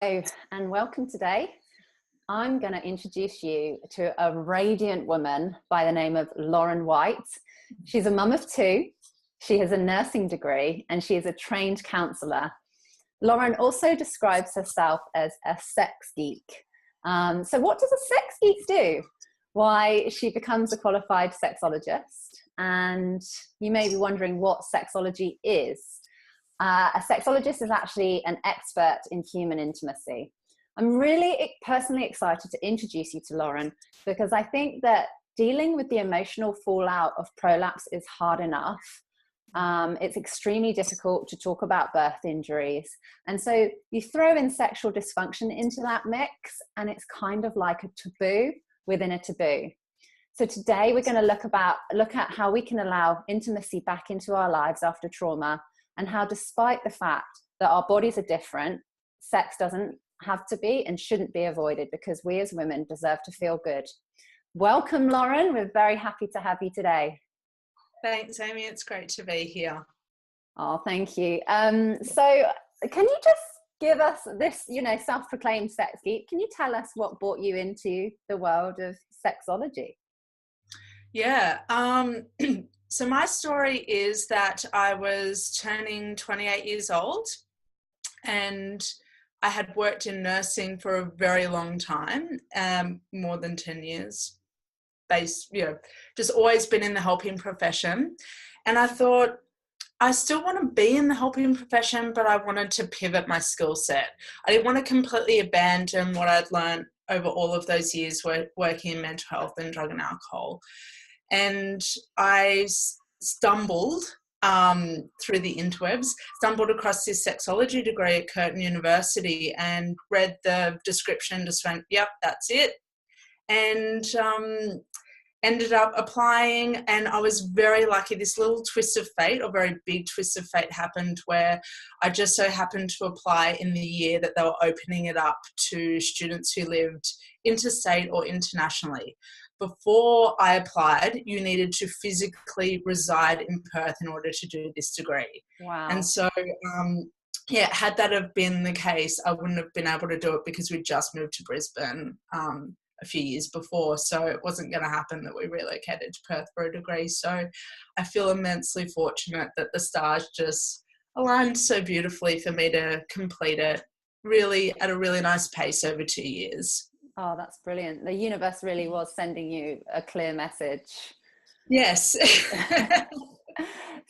And welcome today. I'm going to introduce you to a radiant woman by the name of Lauren White. She's a mum of two. She has a nursing degree and she is a trained counsellor. Lauren also describes herself as a sex geek. So what does a sex geek do? Why, she becomes a qualified sexologist. And you may be wondering what sexology is. A sexologist is actually an expert in human intimacy. I'm really personally excited to introduce you to Lauren because I think that dealing with the emotional fallout of prolapse is hard enough. It's extremely difficult to talk about birth injuries. And so you throw in sexual dysfunction into that mix and it's kind of like a taboo within a taboo. So today we're going to look at how we can allow intimacy back into our lives after trauma, and how despite the fact that our bodies are different, sex doesn't have to be and shouldn't be avoided because we as women deserve to feel good. Welcome, Lauren. We're very happy to have you today. Thanks, Amy. It's great to be here. Oh, thank you. So can you just give us this, self-proclaimed sex geek, can you tell us what brought you into the world of sexology? Yeah. So my story is that I was turning 28 years old and I had worked in nursing for a very long time, more than 10 years, just always been in the helping profession. And I thought, I still want to be in the helping profession, but I wanted to pivot my skill set. I didn't want to completely abandon what I'd learned over all of those years working in mental health and drug and alcohol. And I stumbled through the interwebs, stumbled across this sexology degree at Curtin University and read the description, just went, yep, that's it. And ended up applying, and I was very lucky. This little twist of fate, or very big twist of fate, happened where I just so happened to apply in the year that they were opening it up to students who lived interstate or internationally. Before I applied, you needed to physically reside in Perth in order to do this degree. Wow. And so, had that have been the case, I wouldn't have been able to do it because we just moved to Brisbane a few years before. So it wasn't going to happen that we relocated to Perth for a degree. So I feel immensely fortunate that the stars just aligned so beautifully for me to complete it really at a really nice pace over 2 years. Oh, that's brilliant. The universe really was sending you a clear message. Yes.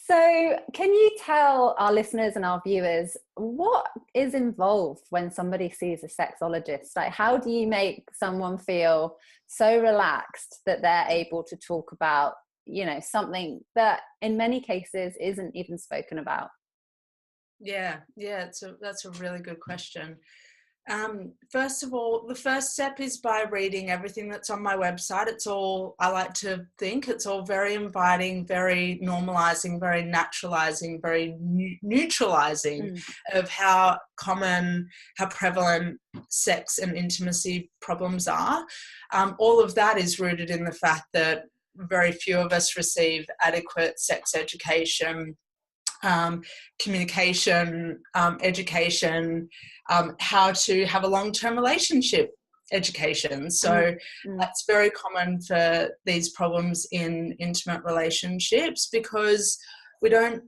So can you tell our listeners and our viewers what is involved when somebody sees a sexologist? Like, how do you make someone feel so relaxed that they're able to talk about, something that in many cases isn't even spoken about? Yeah, that's a really good question. First of all, the first step is by reading everything that's on my website. It's all, I like to think, it's all very inviting, very normalizing, very naturalizing, very neutralizing of how common, how prevalent sex and intimacy problems are. All of that is rooted in the fact that very few of us receive adequate sex education, communication, education, how to have a long-term relationship education. So that's very common for these problems in intimate relationships because we don't,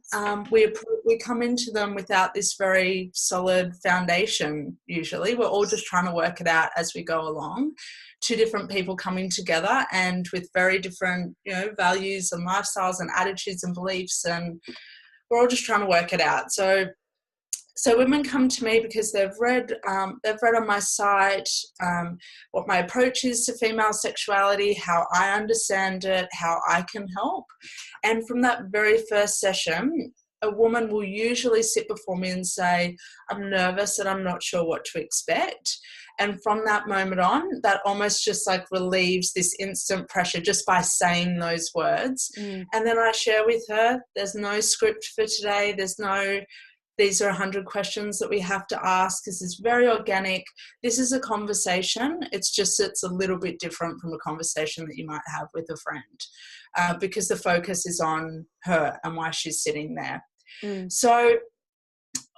we come into them without this very solid foundation usually. We're all just trying to work it out as we go along. Two different people coming together and with very different, values and lifestyles and attitudes and beliefs, and we're all just trying to work it out. So women come to me because they've read on my site what my approach is to female sexuality, how I understand it, how I can help. And from that very first session, a woman will usually sit before me and say, I'm nervous and I'm not sure what to expect. And from that moment on, that almost just like relieves this instant pressure just by saying those words. And then I share with her, there's no script for today. These are 100 questions that we have to ask. This is very organic. This is a conversation. It's a little bit different from a conversation that you might have with a friend because the focus is on her and why she's sitting there. So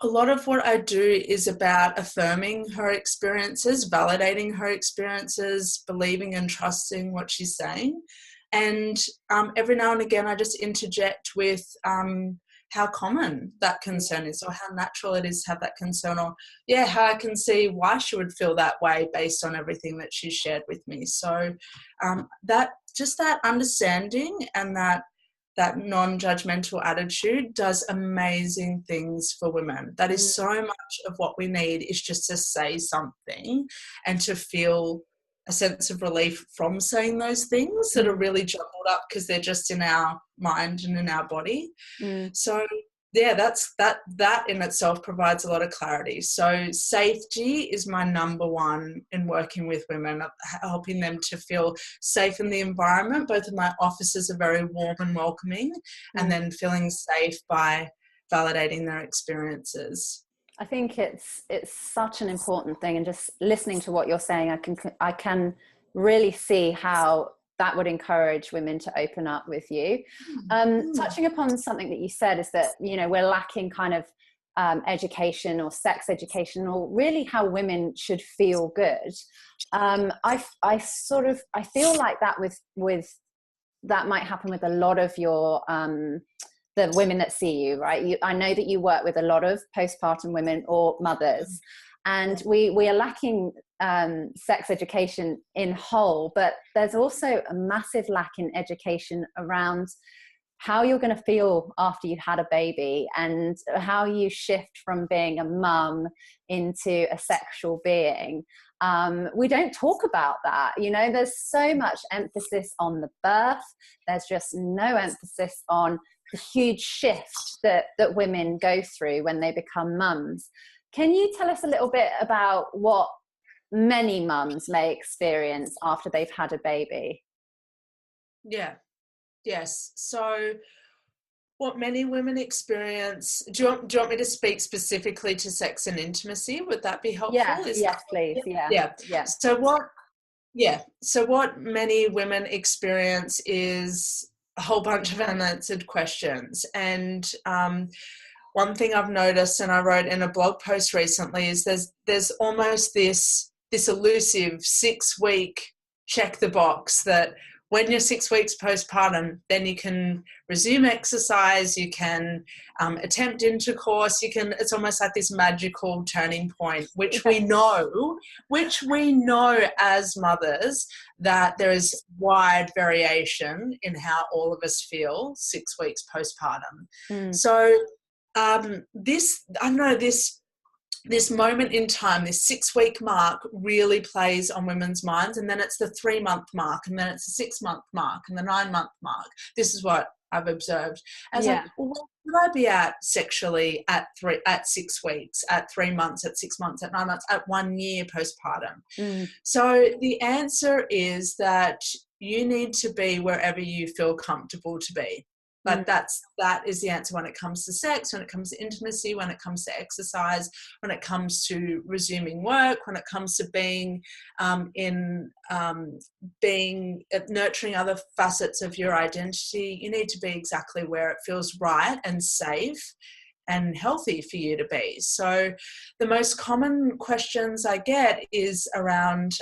A lot of what I do is about affirming her experiences, validating her experiences, believing and trusting what she's saying. And every now and again, I just interject with how common that concern is, or how natural it is to have that concern, or how I can see why she would feel that way based on everything that she's shared with me. So that understanding and that non-judgmental attitude does amazing things for women. That is so much of what we need, is just to say something and to feel a sense of relief from saying those things that are really jumbled up because they're just in our mind and in our body. So that in itself provides a lot of clarity. So safety is my number one in working with women, helping them to feel safe in the environment. Both of my offices are very warm and welcoming, and then feeling safe by validating their experiences. I think it's such an important thing, and just listening to what you're saying, I can really see how that would encourage women to open up with you. Touching upon something that you said is that, you know, we're lacking kind of education or sex education, or really how women should feel good. I feel like that with that might happen with a lot of your the women that see you, right? I know that you work with a lot of postpartum women or mothers, and we are lacking sex education in whole, but there's also a massive lack in education around how you're going to feel after you've had a baby, and how you shift from being a mum into a sexual being. We don't talk about that. You know, there's so much emphasis on the birth. There's just no emphasis on the huge shift that women go through when they become mums. Can you tell us a little bit about what many mums may experience after they've had a baby? Yes. So what many women experience, do you want me to speak specifically to sex and intimacy? Would that be helpful? Yes, please. Yeah. So what many women experience is a whole bunch of unanswered questions. And one thing I've noticed, and I wrote in a blog post recently, is there's almost this elusive 6-week check the box that when you're 6 weeks postpartum, then you can resume exercise, you can attempt intercourse, it's almost like this magical turning point, which we know as mothers, that there is wide variation in how all of us feel 6 weeks postpartum. So this moment in time, this 6-week mark, really plays on women's minds, and then it's the 3-month mark, and then it's the 6-month mark, and the 9-month mark. This is what I've observed. Like, well, where would I be at sexually at 6 weeks, at 3 months, at 6 months, at 9 months, at 1 year postpartum? So the answer is that you need to be wherever you feel comfortable to be. But that is the answer when it comes to sex, when it comes to intimacy, when it comes to exercise, when it comes to resuming work, when it comes to being nurturing other facets of your identity. You need to be exactly where it feels right and safe and healthy for you to be. So the most common questions I get is around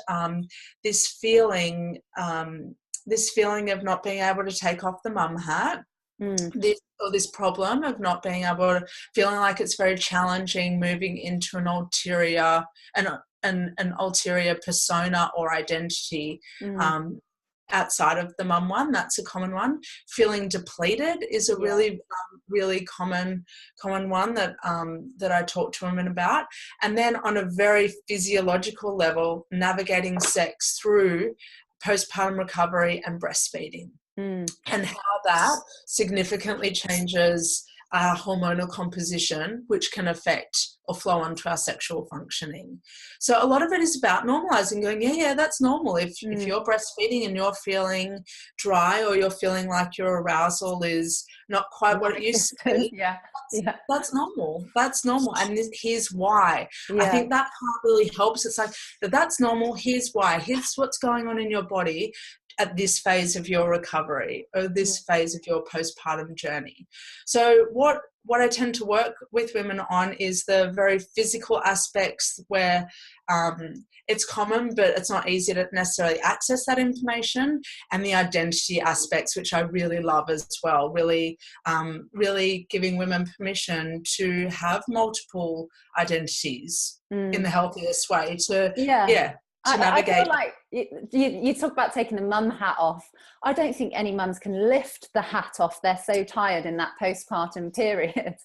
this feeling of not being able to take off the mum hat. This problem of not being able to, feeling like it's very challenging moving into an ulterior persona or identity outside of the mum one. That's a common one. Feeling depleted is a really common one that I talk to women about. And then on a very physiological level, navigating sex through postpartum recovery and breastfeeding. And how that significantly changes our hormonal composition, which can affect or flow onto our sexual functioning. So a lot of it is about normalizing, going, that's normal. If you're breastfeeding and you're feeling dry, or you're feeling like your arousal is not quite what it used to be, that's normal. That's normal. And here's why. I think that part really helps. It's like, that's normal. Here's why. Here's what's going on in your body. at this phase of your recovery or this phase of your postpartum journey. So what I tend to work with women on is the very physical aspects where it's common, but it's not easy to necessarily access that information, and the identity aspects, which I really love as well, really giving women permission to have multiple identities in the healthiest way to navigate. I feel like you talk about taking the mum hat off. I don't think any mums can lift the hat off. They're so tired in that postpartum period.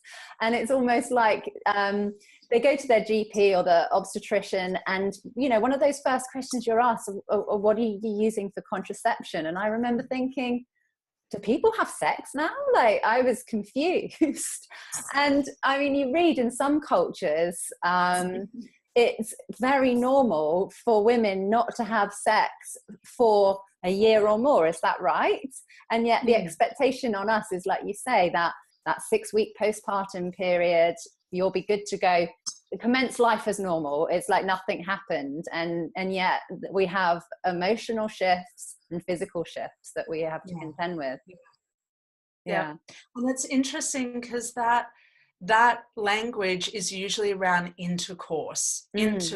And it's almost like they go to their GP or the obstetrician, and, you know, one of those first questions you're asked, what are you using for contraception? And I remember thinking, do people have sex now? Like, I was confused. And I mean, you read in some cultures, it's very normal for women not to have sex for a year or more. Is that right? And yet the expectation on us is, like you say, that 6-week postpartum period, you'll be good to go, commence life as normal. It's like nothing happened. And yet we have emotional shifts and physical shifts that we have to contend with. Yeah. And it's interesting because that language is usually around intercourse, as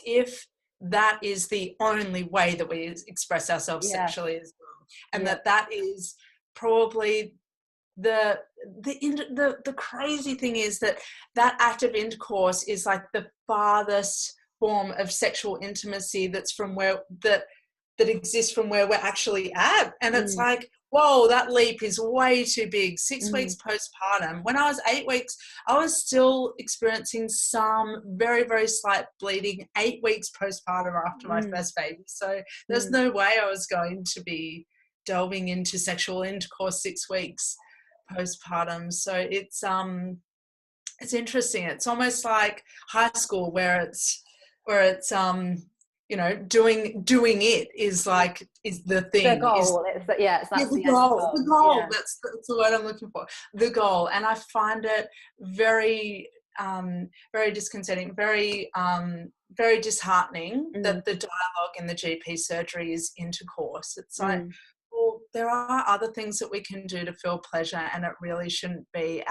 if that is the only way that we express ourselves sexually as well. And that is probably the crazy thing is that act of intercourse is like the farthest form of sexual intimacy that exists from where we're actually at. And it's like, whoa, that leap is way too big. 6 weeks postpartum. When I was 8 weeks, I was still experiencing some very, very slight bleeding 8 weeks postpartum after my first baby. So there's no way I was going to be delving into sexual intercourse 6 weeks postpartum. So it's interesting. It's almost like high school where it's you know, doing it is the thing. The goal. That's the goal. The goal. Yeah. That's the word I'm looking for. The goal. And I find it very, very disconcerting, very, very disheartening that the dialogue in the GP surgery is intercourse. It's like, well, there are other things that we can do to feel pleasure, and it really shouldn't be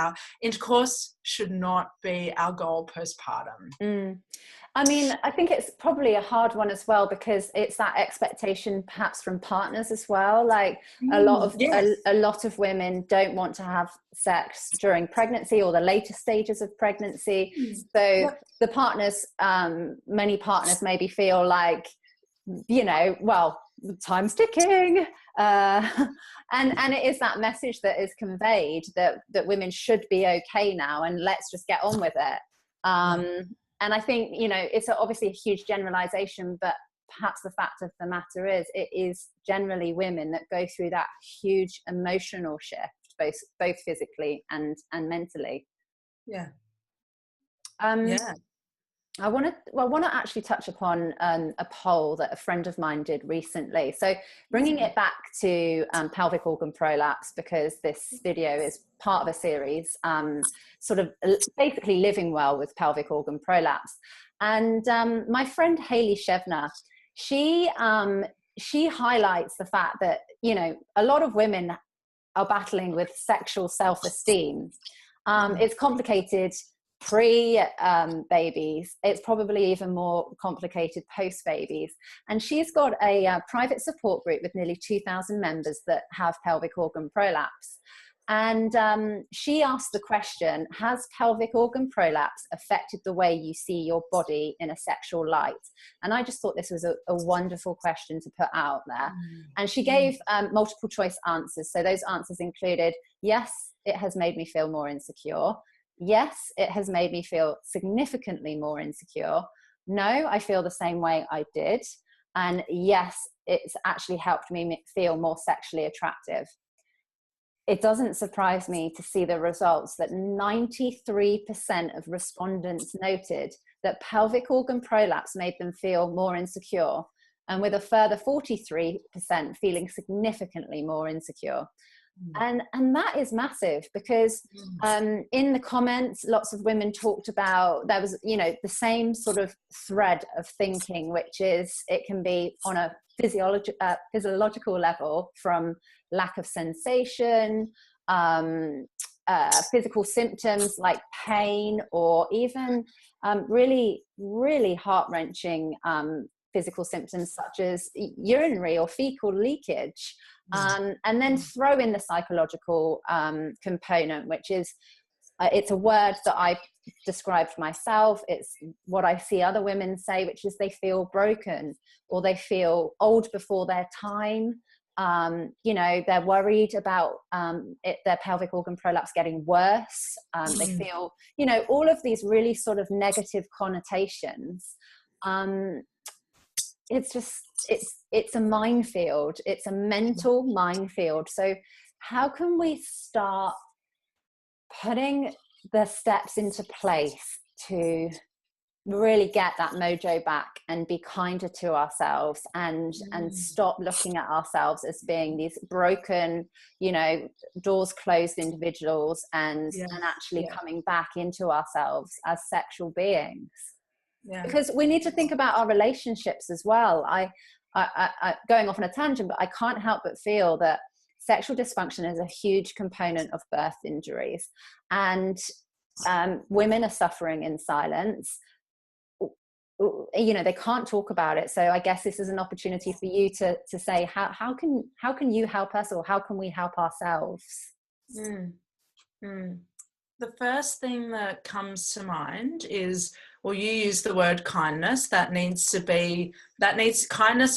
intercourse should not be our goal postpartum. I mean, I think it's probably a hard one as well, because it's that expectation perhaps from partners as well. Like a lot of women don't want to have sex during pregnancy or the later stages of pregnancy. So the partners, many partners maybe feel like, you know, well, time's ticking. And it is that message that is conveyed that women should be okay now, and let's just get on with it. And I think, you know, it's obviously a huge generalization, but perhaps the fact of the matter is it is generally women that go through that huge emotional shift, both physically and mentally. I want to actually touch upon a poll that a friend of mine did recently. So bringing it back to pelvic organ prolapse, because this video is part of a series, sort of basically living well with pelvic organ prolapse. And my friend Hayley Shevner, she highlights the fact that, you know, a lot of women are battling with sexual self-esteem. It's complicated pre-babies. It's probably even more complicated post-babies. And she's got a private support group with nearly 2,000 members that have pelvic organ prolapse. And she asked the question, has pelvic organ prolapse affected the way you see your body in a sexual light? And I just thought this was a wonderful question to put out there. And she gave multiple choice answers. So those answers included, yes, it has made me feel more insecure. Yes, it has made me feel significantly more insecure. No, I feel the same way I did. And yes, it's actually helped me feel more sexually attractive. It doesn't surprise me to see the results that 93% of respondents noted that pelvic organ prolapse made them feel more insecure, and with a further 43% feeling significantly more insecure. And that is massive, because in the comments, lots of women talked about, there was, you know, the same sort of thread of thinking, which is it can be on a physiological level, from lack of sensation, physical symptoms like pain, or even really, really heart-wrenching physical symptoms such as urinary or fecal leakage. And then throw in the psychological component, which is, it's a word that I described myself. It's what I see other women say, which is they feel broken, or they feel old before their time. You know, they're worried about their pelvic organ prolapse getting worse. They feel, you know, all of these really sort of negative connotations. It's just, it's a minefield. It's a mental minefield. So how can we start putting the steps into place to really get that mojo back and be kinder to ourselves, and stop looking at ourselves as being these broken, you know, doors closed individuals, and actually coming back into ourselves as sexual beings? Because we need to think about our relationships as well. I going off on a tangent, but I can't help but feel that sexual dysfunction is a huge component of birth injuries, and women are suffering in silence. You know, they can't talk about it. So I guess this is an opportunity for you to say, how can you help us, or how can we help ourselves? The first thing that comes to mind is, well, you use the word kindness. Kindness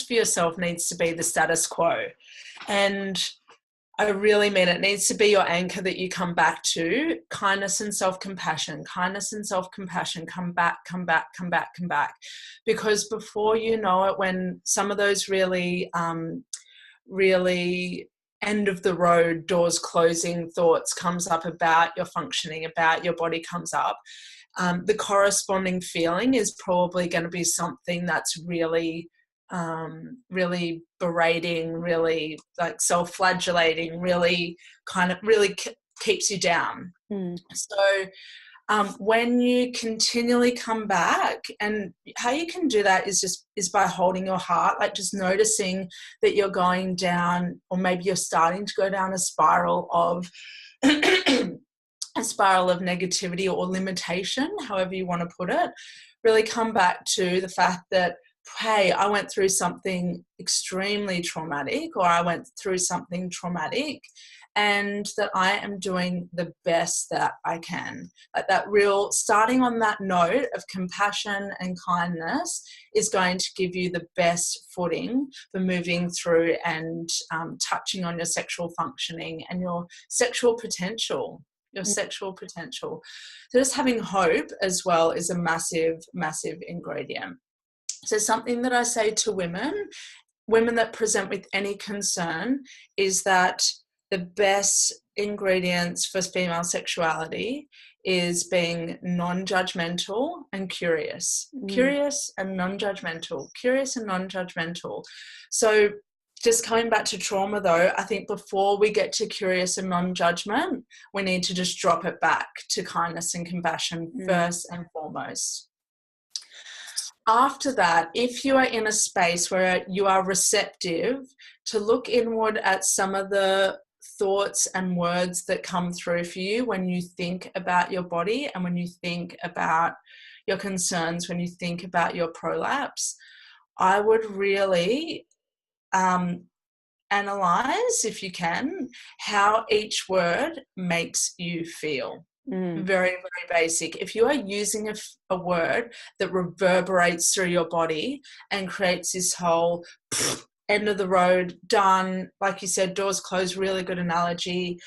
for yourself needs to be the status quo. And I really mean it needs to be your anchor that you come back to. Kindness and self-compassion, come back. Because before you know it, when some of those really, really end of the road, doors closing thoughts comes up about your functioning, about your body comes up, the corresponding feeling is probably going to be something that's really, really berating, really like self-flagellating, really keeps you down. So when you continually come back, and how you can do that is by holding your heart, like just noticing that you're going down, or maybe you're starting to go down a spiral of negativity or limitation, however you want to put it. Really come back to the fact that, hey, I went through something extremely traumatic, or I went through something traumatic, and that I am doing the best that I can. Like that real, starting on that note of compassion and kindness is going to give you the best footing for moving through and touching on your sexual functioning and your sexual potential. So just having hope as well is a massive, massive ingredient. So something that I say to women that present with any concern, is that the best ingredients for female sexuality is being non-judgmental and curious. Curious and non-judgmental. So just coming back to trauma though, I think before we get to curious and non-judgment, we need to just drop it back to kindness and compassion first and foremost. After that, if you are in a space where you are receptive to look inward at some of the thoughts and words that come through for you when you think about your body, and when you think about your concerns, when you think about your prolapse, I would really analyze, if you can, how each word makes you feel. Very, very basic. If you are using a word that reverberates through your body and creates this whole end of the road, done, like you said, doors closed, really good analogy,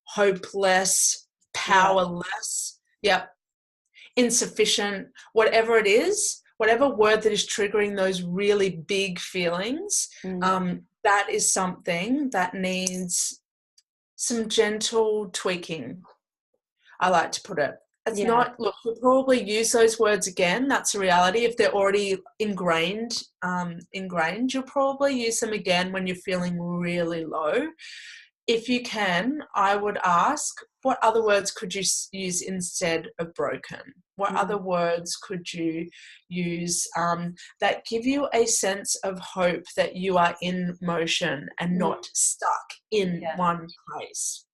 hopeless, powerless, insufficient, whatever it is, whatever word that is triggering those really big feelings, that is something that needs some gentle tweaking, I like to put it. It's not, look, you'll probably use those words again. That's a reality. If they're already ingrained, you'll probably use them again when you're feeling really low. if you can, I would ask, what other words could you use instead of broken? What other words could you use that give you a sense of hope that you are in motion and not stuck in one place?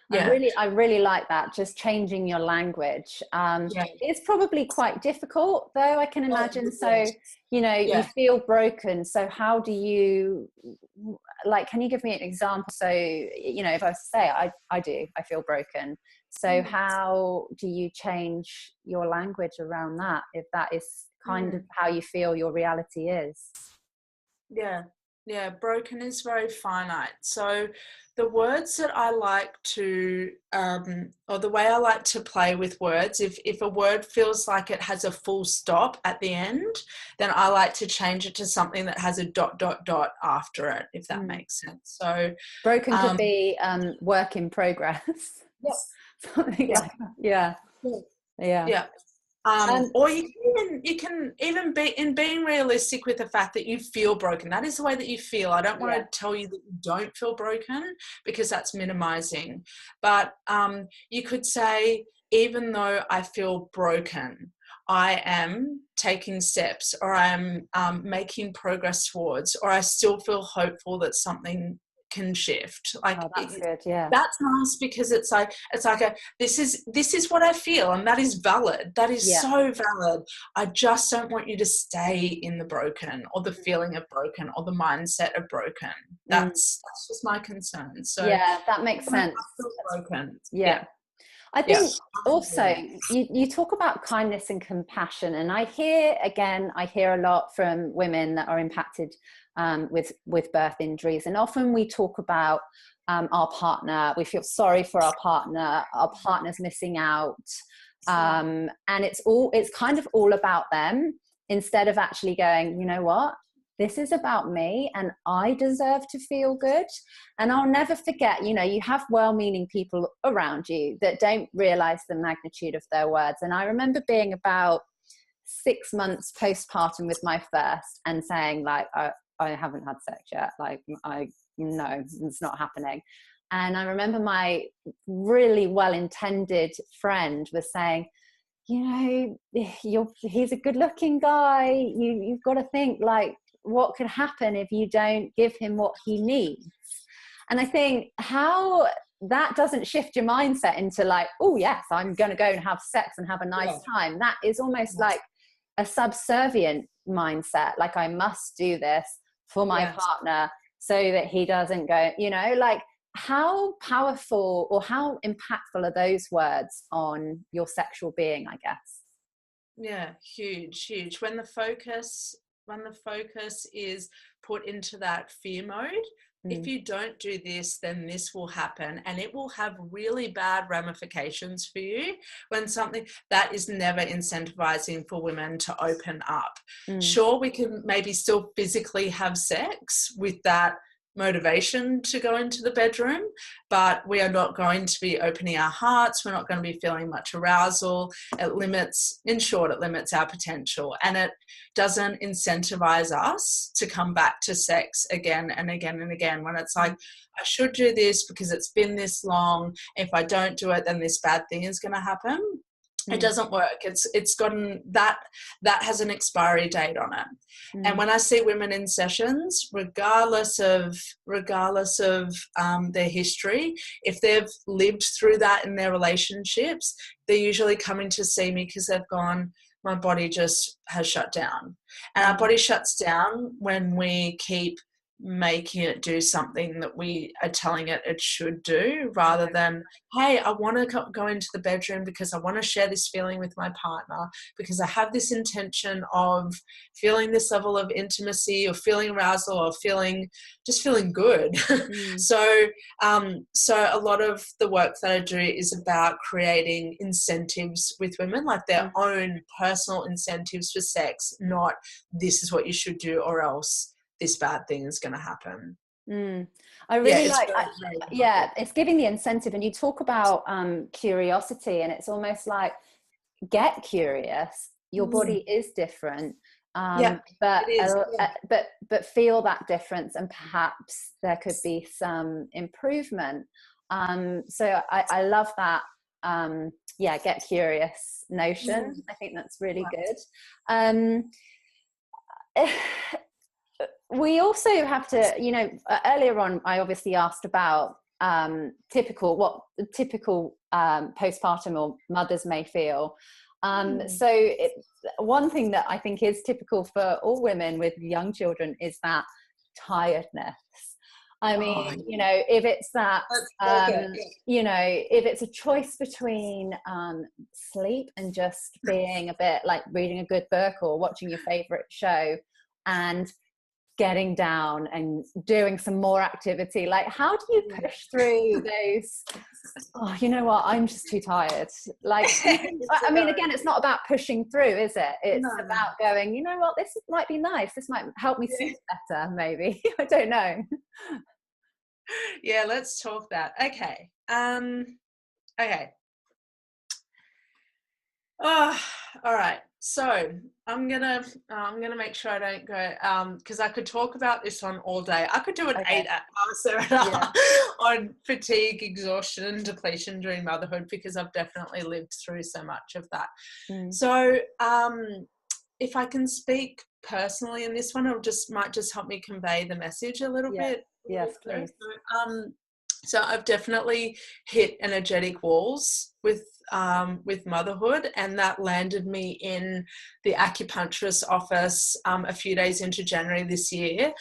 Yeah. I really like that, just changing your language. It's probably quite difficult though, I can imagine. So, you feel broken. So how do you, like, can you give me an example? So, if I was to say, I feel broken. So how do you change your language around that, if that is kind of how you feel your reality is? Yeah, broken is very finite. So the words that I like to, or the way I like to play with words, if a word feels like it has a full stop at the end, then I like to change it to something that has a ... after it, if that makes sense. So broken could be work in progress. Something like that. Yeah. Or you can even be in being realistic with the fact that you feel broken. That is the way that you feel. I don't want to tell you that you don't feel broken, because that's minimizing. But you could say, even though I feel broken, I am taking steps, or I am making progress towards, or I still feel hopeful that something can shift. Like, that's good. Yeah, that's nice, because it's like this is what I feel, and that is valid. That is so valid. I just don't want you to stay in the broken, or the feeling of broken, or the mindset of broken. That's just my concern. So that makes sense. Broken. I think also you talk about kindness and compassion, and I hear a lot from women that are impacted with birth injuries, and often we talk about our partner. We feel sorry for our partner's missing out, and it's kind of all about them, instead of actually going, you know what, this is about me, and I deserve to feel good. And I'll never forget, you have well-meaning people around you that don't realize the magnitude of their words. And I remember being about 6 months postpartum with my first, and saying, like, I haven't had sex yet. Like, no, it's not happening. And I remember my really well-intended friend was saying, he's a good-looking guy. You've got to think, like, what could happen if you don't give him what he needs? And I think how that doesn't shift your mindset into like, oh yes, I'm going to go and have sex and have a nice time. That is almost like a subservient mindset. Like, I must do this for my partner so that he doesn't go, like, how powerful or how impactful are those words on your sexual being, I guess? Yeah, huge. When the focus is put into that fear mode, if you don't do this, then this will happen, and it will have really bad ramifications for you. When something that is never incentivizing for women to open up. Sure, we can maybe still physically have sex with that motivation to go into the bedroom, but we are not going to be opening our hearts. We're not going to be feeling much arousal. It limits our potential, and it doesn't incentivize us to come back to sex again and again and again, when it's like, I should do this because it's been this long. If I don't do it, then this bad thing is going to happen. It doesn't work. It's gotten that has an expiry date on it. And when I see women in sessions, regardless of their history, if they've lived through that in their relationships, they're usually coming to see me because they've gone, my body just has shut down. And our body shuts down when we keep making it do something that we are telling it should do, rather than, hey, I want to go into the bedroom because I want to share this feeling with my partner, because I have this intention of feeling this level of intimacy, or feeling arousal, or feeling good. So a lot of the work that I do is about creating incentives with women, like their own personal incentives for sex, not this is what you should do or else this bad thing is going to happen. I really it's giving the incentive. And you talk about curiosity, and it's almost like, get curious. Your body is different. But it is. but feel that difference, and perhaps there could be some improvement. So I love that. Get curious notion. I think that's really good. We also have to, earlier on I obviously asked about what typical postpartum or mothers may feel. So one thing that I think is typical for all women with young children is that tiredness. I mean, if it's that, if it's a choice between sleep and just being a bit like reading a good book or watching your favorite show, and getting down and doing some more activity, like how do you push through those, you know what, I'm just too tired, like I mean, again, it's not about pushing through, is it? It's about going, you know what, this might be nice, this might help me sleep better, maybe. I don't know. Yeah, let's talk that. Okay. Oh, all right. So I'm gonna make sure I don't go, because I could talk about this on all day. I could do an 8-hour seminar on fatigue, exhaustion, and depletion during motherhood, because I've definitely lived through so much of that. So if I can speak personally in this one, it might just help me convey the message a little bit. Yes, please. So I've definitely hit energetic walls with motherhood, and that landed me in the acupuncturist office a few days into January this year.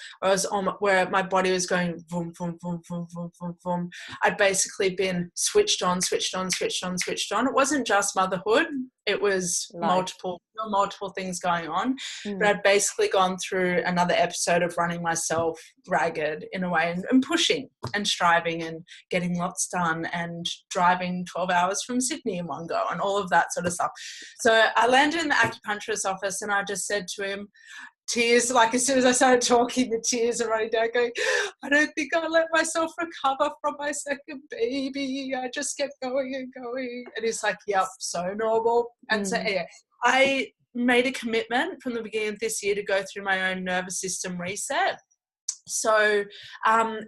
Where my body was going boom, boom, boom, boom, boom, boom, boom. I'd basically been switched on. It wasn't just motherhood; it was multiple things going on. But I'd basically gone through another episode of running myself ragged in a way, and pushing and striving and getting lots done, and driving 12 hours from Sydney in one go, and all of that sort of stuff. So I landed in the acupuncturist office, and I just said to him, tears, like as soon as I started talking, the tears are running down, going, I don't think I'll let myself recover from my second baby. I just kept going and going. And he's like, yep, so normal. And so anyway, I made a commitment from the beginning of this year to go through my own nervous system reset. So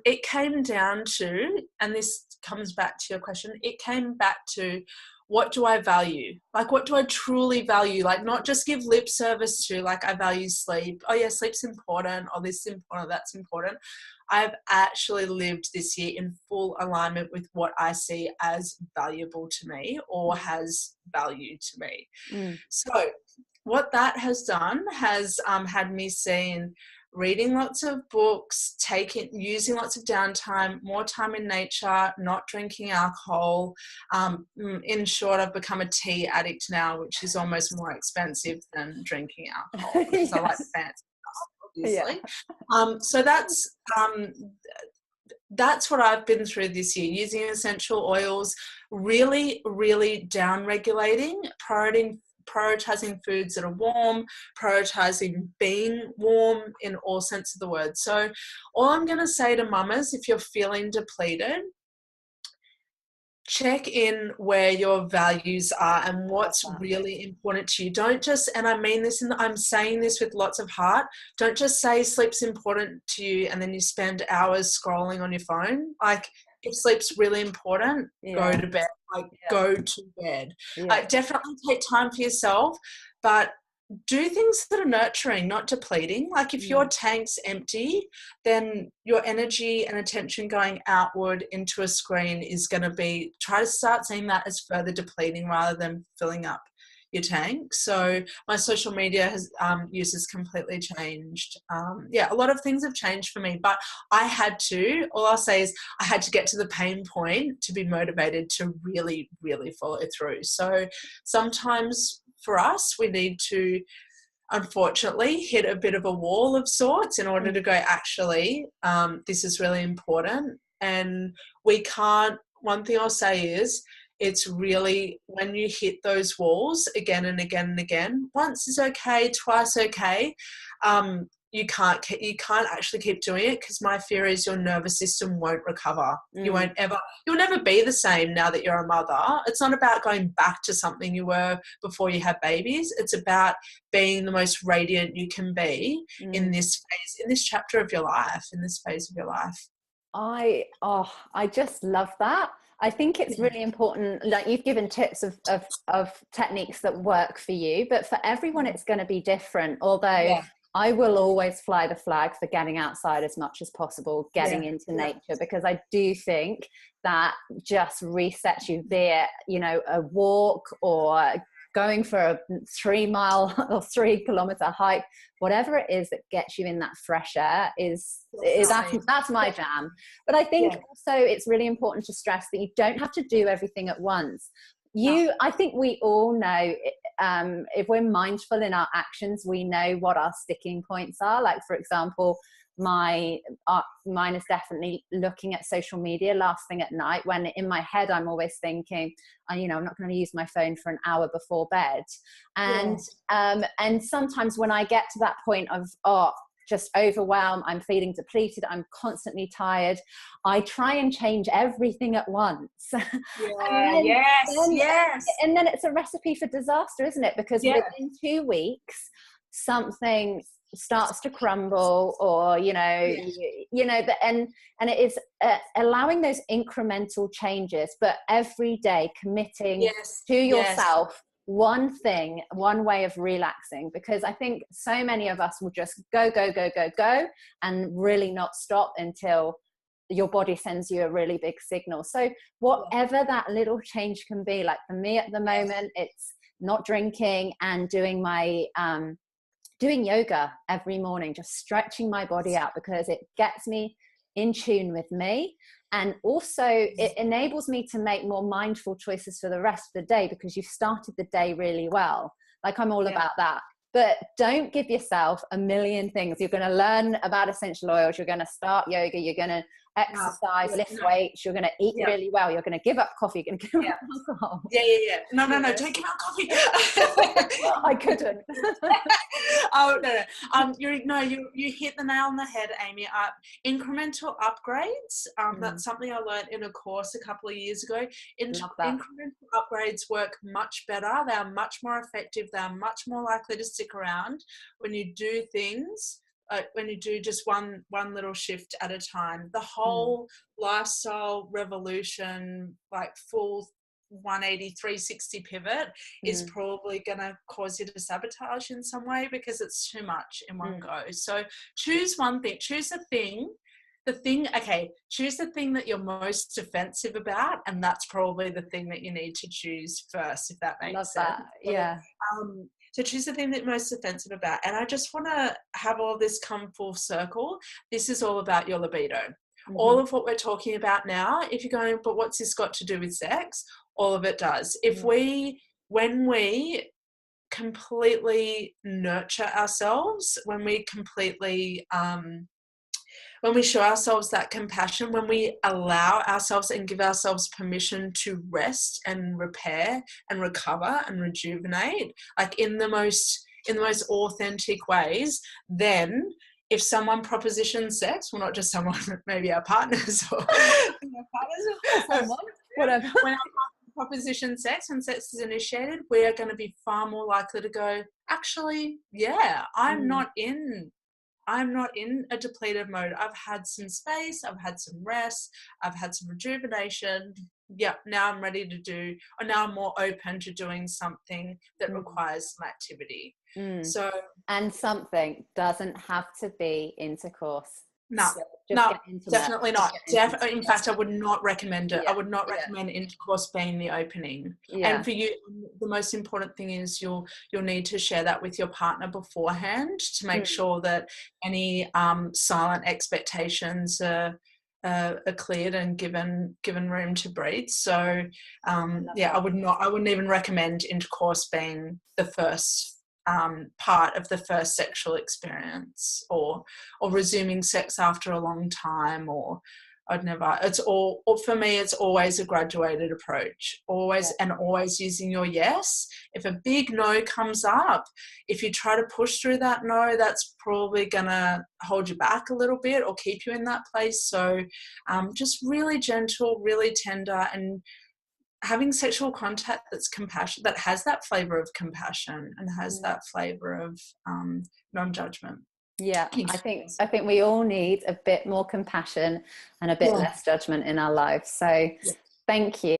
it came down to, and this comes back to your question, it came back to, what do I value? Like, what do I truly value? Like, not just give lip service to, like, I value sleep. Oh yeah, sleep's important. Oh, this is important. That's important. I've actually lived this year in full alignment with what I see as valuable to me, or has value to me. So what that has done has had me seeing, reading lots of books, using lots of downtime, more time in nature, not drinking alcohol. In short, I've become a tea addict now, which is almost more expensive than drinking alcohol, because I like the fancy stuff, obviously. So that's what I've been through this year, using essential oils, really, really down-regulating, prioritizing foods that are warm, prioritizing being warm in all sense of the word. So all I'm going to say to mamas, if you're feeling depleted, check in where your values are and what's really important to you. Don't just, and I mean this, and I'm saying this with lots of heart, don't just say sleep's important to you and then you spend hours scrolling on your phone. Like, if sleep's really important, go to bed. Go to bed. Definitely take time for yourself, but do things that are nurturing, not depleting. Like, if your tank's empty, then your energy and attention going outward into a screen is going to be, try to start seeing that as further depleting rather than filling up your tank. So my social media use has completely changed. A lot of things have changed for me, but all I'll say is I had to get to the pain point to be motivated to really, really follow through. So sometimes for us, we need to, unfortunately, hit a bit of a wall of sorts in order to go, actually, this is really important. And one thing I'll say is, it's really, when you hit those walls again and again and again, once is okay, twice okay, you can't actually keep doing it, because my fear is your nervous system won't recover. You'll never be the same now that you're a mother. It's not about going back to something you were before you had babies. It's about being the most radiant you can be in this phase, in this chapter of your life, in this phase of your life. I just love that. I think it's really important, like you've given tips of techniques that work for you, but for everyone it's going to be different. Although I will always fly the flag for getting outside as much as possible, getting into nature, because I do think that just resets you, be it, you know, a walk or going for a 3-mile or 3-kilometer hike, whatever it is that gets you in that fresh air that's my jam. But I think also it's really important to stress that you don't have to do everything at once. I think we all know, if we're mindful in our actions, we know what our sticking points are. Like, for example, mine is definitely looking at social media last thing at night, when in my head I'm always thinking, you know, I'm not going to use my phone for an hour before bed. And sometimes when I get to that point of just overwhelmed, I'm feeling depleted, I'm constantly tired, I try and change everything at once. And then it's a recipe for disaster, isn't it? Because within 2 weeks something starts to crumble, or and it is allowing those incremental changes, but every day committing to yourself one thing, one way of relaxing. Because I think so many of us will just go and really not stop until your body sends you a really big signal. So whatever that little change can be, like for me at the moment, it's not drinking and doing my doing yoga every morning, just stretching my body out, because it gets me in tune with me. And also it enables me to make more mindful choices for the rest of the day, because you've started the day really well. Like, I'm all about that. But don't give yourself a million things. You're going to learn about essential oils. You're going to start yoga. You're going to exercise, lift weights. You're going to eat really well. You're going to give up coffee. You're going to give up alcohol. No, don't give up coffee. I couldn't. You hit the nail on the head, Amy. Incremental upgrades. That's something I learned in a course a couple of years ago. Incremental upgrades work much better. They are much more effective. They are much more likely to stick around when you do things. When you do just one little shift at a time. The whole lifestyle revolution, like full 180, 360 pivot is probably going to cause you to sabotage in some way, because it's too much in one go. So choose one thing. Choose the thing choose the thing that you're most defensive about, and that's probably the thing that you need to choose first, if that makes sense. So choose the thing that you're most defensive about. And I just want to have all this come full circle. This is all about your libido. All of what we're talking about now, if you're going, but what's this got to do with sex? All of it does. When we completely nurture ourselves, when we completely when we show ourselves that compassion, when we allow ourselves and give ourselves permission to rest and repair and recover and rejuvenate, like in the most authentic ways, then if someone propositions sex, well, not just someone, maybe our partners or whatever, when our partner propositions sex and sex is initiated, we are going to be far more likely to go, actually, I'm not in a depleted mode. I've had some space, I've had some rest, I've had some rejuvenation. Now I'm ready to do, or now I'm more open to doing something that requires some activity. So, and something doesn't have to be intercourse. No, definitely not. In fact, I would not recommend it. I would not recommend intercourse being the opening. And for you, the most important thing is you'll need to share that with your partner beforehand to make sure that any silent expectations are cleared and given room to breathe. So I wouldn't even recommend intercourse being the first part of the first sexual experience, or resuming sex after a long time, or I'd never. It's all, for me, it's always a graduated approach, always, and always using your yes. If a big no comes up, if you try to push through that no, that's probably going to hold you back a little bit or keep you in that place. So just really gentle, really tender, and having sexual contact that's compassion, that has that flavor of compassion and has that flavor of non-judgment. Yeah, I think we all need a bit more compassion and a bit less judgment in our lives. So thank you.